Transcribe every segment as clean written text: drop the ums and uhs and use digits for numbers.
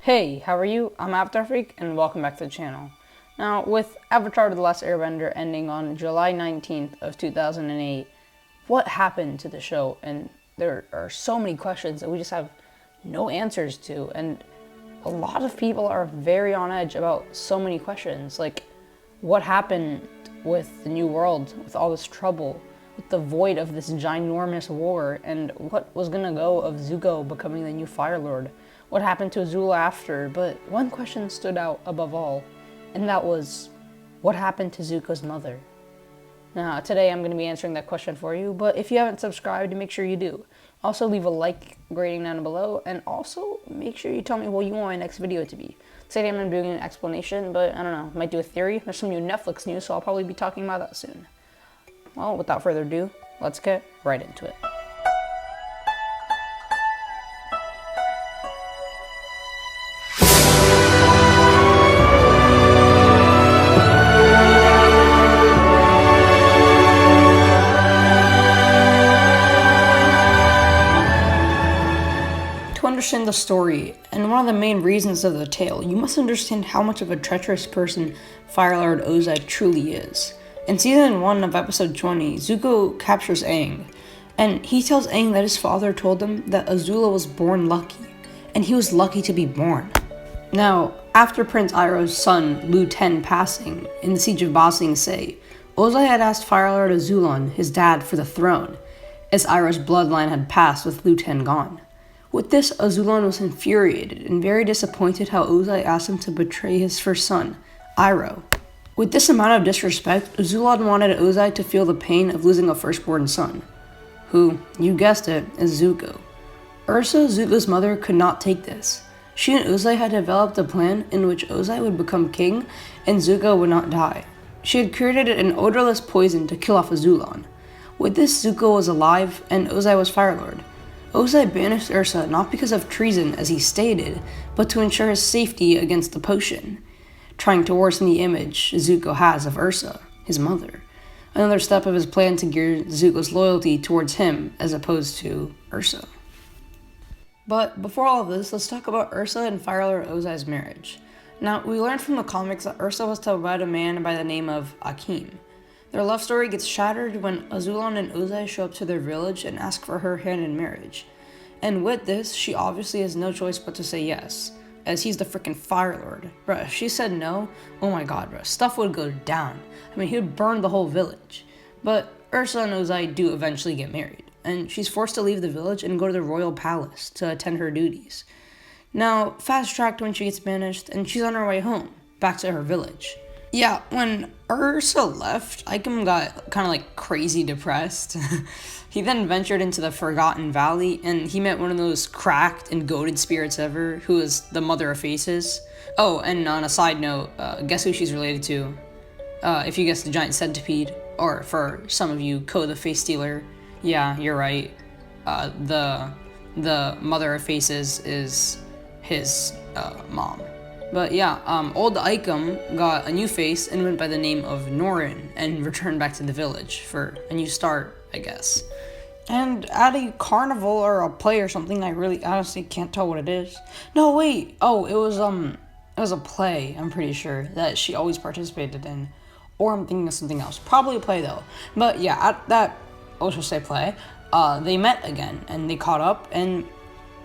Hey, how are you? I'm Avatar Freak, and welcome back to the channel. Now, with Avatar The Last Airbender ending on July 19th of 2008, what happened to the show? And there are so many questions that we just have no answers to, and a lot of people are very on edge about so many questions, like what happened with the New World, with all this trouble, with the void of this ginormous war, and what was gonna go of Zuko becoming the new Fire Lord? What happened to Azula after? But one question stood out above all, and that was, what happened to Zuko's mother? Now, today I'm going to be answering that question for you, but if you haven't subscribed, make sure you do. Also, leave a like rating down below, and also make sure you tell me what you want my next video to be. Today I'm doing an explanation, but I don't know, might do a theory. There's some new Netflix news, so I'll probably be talking about that soon. Well, without further ado, let's get right into it. To understand the story, and one of the main reasons of the tale, you must understand how much of a treacherous person Fire Lord Ozai truly is. In Season 1 of Episode 20, Zuko captures Aang, and he tells Aang that his father told him that Azula was born lucky, and he was lucky to be born. Now, after Prince Iroh's son, Lu Ten, passing in the Siege of Ba Sing Se, Ozai had asked Fire Lord Azulon, his dad, for the throne, as Iroh's bloodline had passed with Lu Ten gone. With this, Azulon was infuriated and very disappointed how Ozai asked him to betray his first son, Iroh. With this amount of disrespect, Azulon wanted Ozai to feel the pain of losing a firstborn son, who, you guessed it, is Zuko. Ursa, Zuko's mother, could not take this. She and Ozai had developed a plan in which Ozai would become king and Zuko would not die. She had created an odorless poison to kill off Azulon. With this, Zuko was alive and Ozai was Fire Lord. Ozai banished Ursa not because of treason, as he stated, but to ensure his safety against the potion, trying to worsen the image Zuko has of Ursa, his mother. Another step of his plan to gear Zuko's loyalty towards him as opposed to Ursa. But before all of this, let's talk about Ursa and Fire Lord Ozai's marriage. Now, we learned from the comics that Ursa was to wed a man by the name of Akim. Their love story gets shattered when Azulon and Ozai show up to their village and ask for her hand in marriage. And with this, she obviously has no choice but to say yes, as he's the freaking Fire Lord. Bruh, if she said no, oh my god, bruh, stuff would go down. I mean, he would burn the whole village. But Ursa and Ozai do eventually get married, and she's forced to leave the village and go to the royal palace to attend her duties. Now, fast-tracked when she gets banished, and she's on her way home, back to her village. Yeah, when Ursa left, Ikem got kind of like crazy depressed. He then ventured into the Forgotten Valley, and he met one of those cracked and goated spirits ever, who is the Mother of Faces. Oh, and on a side note, guess who she's related to? If you guessed the giant centipede, or for some of you, Ko the Face Stealer. Yeah, you're right. The Mother of Faces is his mom. But yeah, old Ikem got a new face and went by the name of Norin and returned back to the village for a new start, I guess. And at a carnival or a play or something, I really honestly can't tell what it is. No, wait. Oh, it was a play, I'm pretty sure, that she always participated in. Or I'm thinking of something else. Probably a play though. But yeah, at that, let's just say play, they met again and they caught up and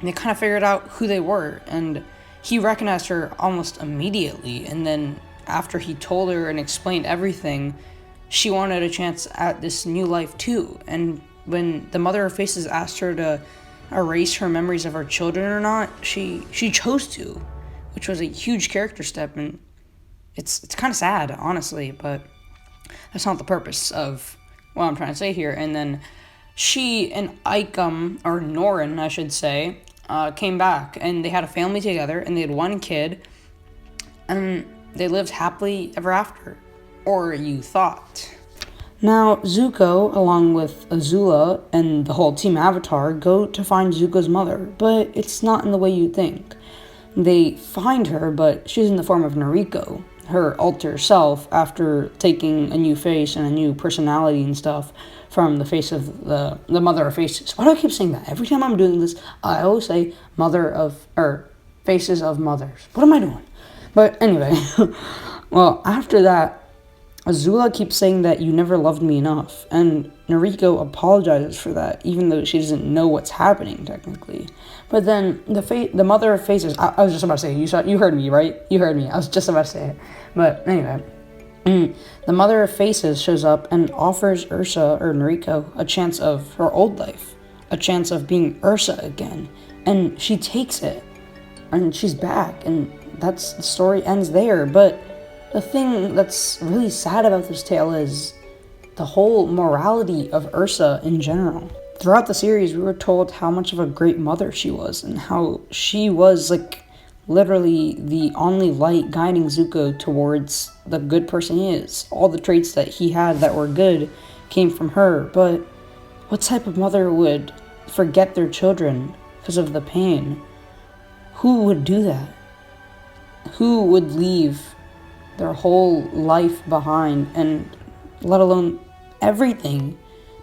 they kind of figured out who they were, and he recognized her almost immediately, and then after he told her and explained everything, she wanted a chance at this new life too. And when the Mother of Faces asked her to erase her memories of her children or not, she chose to, which was a huge character step, and it's kind of sad, honestly, but that's not the purpose of what I'm trying to say here. And then she and Ikem, or Norin, I should say, came back, and they had a family together, and they had one kid, and they lived happily ever after. Or you thought. Now, Zuko, along with Azula and the whole Team Avatar, go to find Zuko's mother, but it's not in the way you think. They find her, but she's in the form of Noriko, her alter self, after taking a new face and a new personality and stuff from the face of the Mother of Faces. Why do I keep saying that? Every time I'm doing this, I always say Mother of, or faces of mothers. What am I doing? But anyway, well, after that, Azula keeps saying that you never loved me enough, and Noriko apologizes for that, even though she doesn't know what's happening technically. But then the mother of faces, I was just about to say, you heard me, right? You heard me. I was just about to say it. But anyway, the mother of faces shows up and offers Ursa or Noriko a chance of her old life, a chance of being Ursa again, and she takes it, and she's back, and the story ends there. But the thing that's really sad about this tale is the whole morality of Ursa in general. Throughout the series, we were told how much of a great mother she was, and how she was, like, literally the only light guiding Zuko towards the good person he is. All the traits that he had that were good came from her, but what type of mother would forget their children because of the pain? Who would do that? Who would leave their whole life behind, and let alone everything,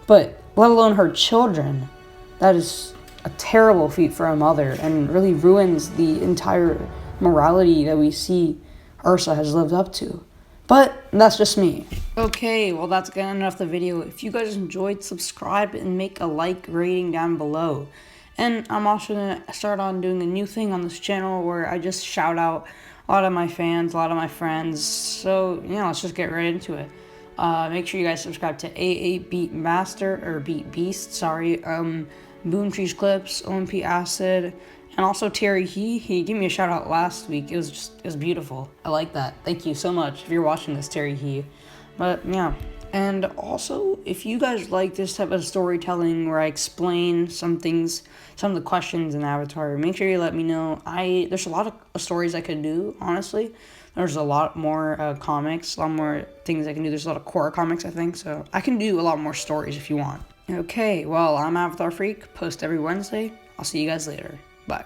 but let alone her children? That is a terrible feat for a mother, and really ruins the entire morality that we see Ursa has lived up to. But that's just me. Okay, well, that's good enough the video. If you guys enjoyed, subscribe and make a like rating down below. And I'm also going to start on doing a new thing on this channel where I just shout out a lot of my fans, a lot of my friends. So, yeah, let's just get right into it. Make sure you guys subscribe to AA Beat Master, or Beat Beast, sorry, Boom Trees Clips, OMP Acid, and also Terry He gave me a shout out last week. It was beautiful. I like that. Thank you so much if you're watching this, Terry He. But yeah. And also, if you guys like this type of storytelling where I explain some things, some of the questions in Avatar, make sure you let me know. There's a lot of stories I could do, honestly. There's a lot more comics, a lot more things I can do. There's a lot of core comics, I think, so I can do a lot more stories if you want. Okay, well, I'm Avatar Freak, post every Wednesday. I'll see you guys later. Bye.